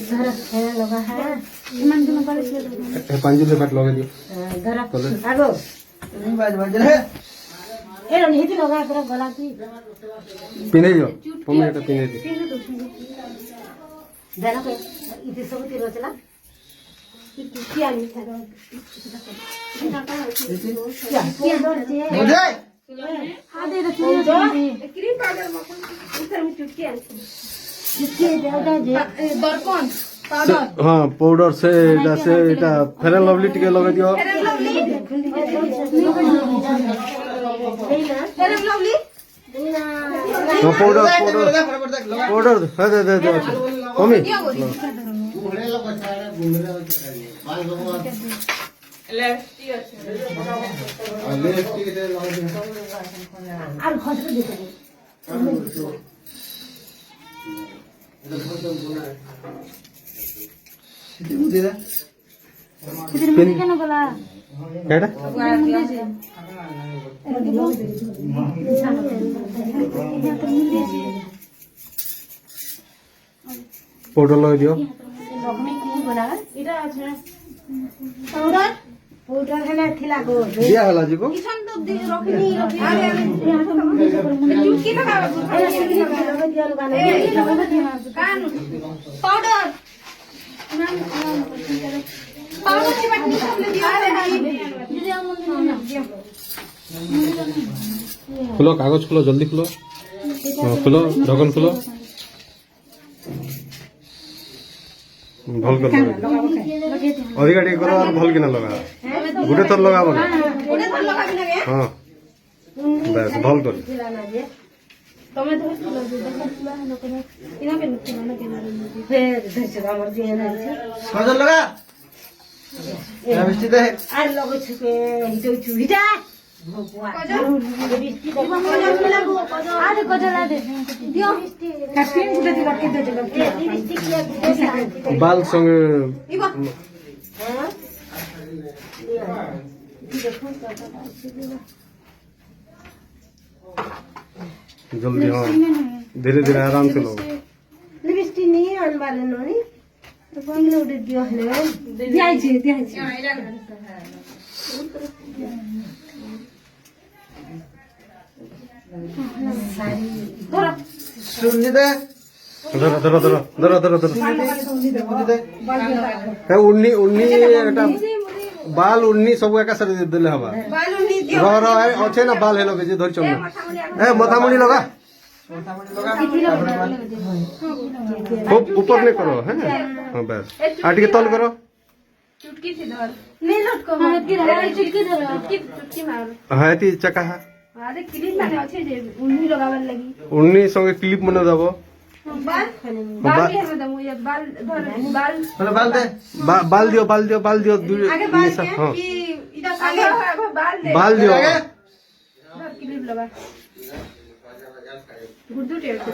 धर है लगा है मन दिन पर से पंजुले फट लगा दियो धर आगो नहीं बाज रे ए नहीं लगा पूरा गला की पिने जो तुम এটা पिने दे देना को इते सब तीरो चला क्या नहीं था क्या डर जे मुझे आ दे क्रीम पाउडर मक्खन इधर में चुटकी है चुटकी दे जे दर्पण पाउडर हां पाउडर से जैसे এটা फेयर लवली टिके लगा दियो फेयर लवली हां पाउडर है दे कमी আর খসে দিতে मुझे रे कितने केन गला केटा पाउडर लगा दियो पाउडर पाउडर है ना थिला गो दिया हला जी को किसान तो रखनी अरे चुटकी लगा दिया कान पाउडर पाउडर की बात निकाल दिया खुलो कागज खुलो जल्दी खुलो खुलो ढक्कन खुलो भल कर अधिक टे करो और भल किना लगा गुटे थर लगाबो ना गोटे थर लगा बिना के हां बस भल कर तमे तो लोक इना पे ना के फिर धरछ हमर दिए ना सजल लगा लिपस्टिक दे आर लगो छके हिटो छुइटा बाल संग जल्दी हाँ धीरे धीरे आराम से लो लिपस्टिक नहीं अनबाले नोनी तो कौन लोग दियो है दिया छी सुननी दे धरो उन्नी उन्नी एटा बाल उन्नी सब एका सारे देले हबा बाल उन्नी दियो रो अच्छे ना बाल हेलो के जे धर चम ए मथामुड़ी लगा खूब ऊपर नहीं करो है हां बस आटी के तल करो चुटकी से धर नहीं लटको चुटकी धर चुटकी मार हां एती चका है अरे क्लिप माने अच्छे जे उन्नी लगावन लगी उन्नी संगे क्लिप मने दबो बाल बाल के हम दमु ये बाल धर बाल दे बाल दियो आगे बाल के हां कि इधर आगे बाल दे बाल दियो धर क्लिप लगा गुड्डू टेप से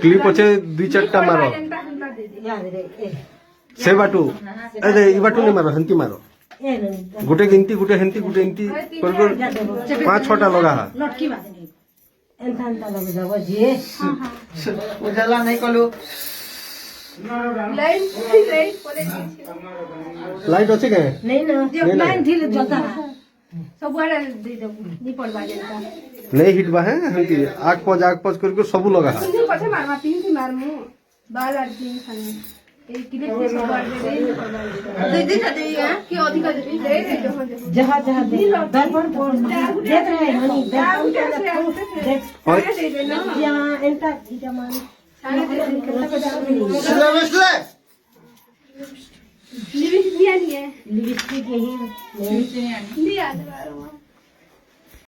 क्लिप अच्छे दुई चारटा मारो याद रे से बाटू अरे ई बाटू नहीं मारो हंती मारो गुटे गिनती गुटे हंती गुटे हंती कर 5-6टा लगा लटकी बात नहीं एंता लगे जाबो जे उजाला नहीं कलु लाइन परे लाइट अच्छे के नहीं ना लाइन थी जलता सब वाला दे दो नी पड़वा देता नहीं हिट बा है हंती आग पज करके सब लगा सुन पछे मारमा पिन थी मारमु बाल आर दिन खाने ए किले से सब बाल दे दे दे कि अधिक दे जहां दे दर्पण पर देख रहे हैं हनी देख यहां एंटा इटा मान लिपस्टिक यही लिया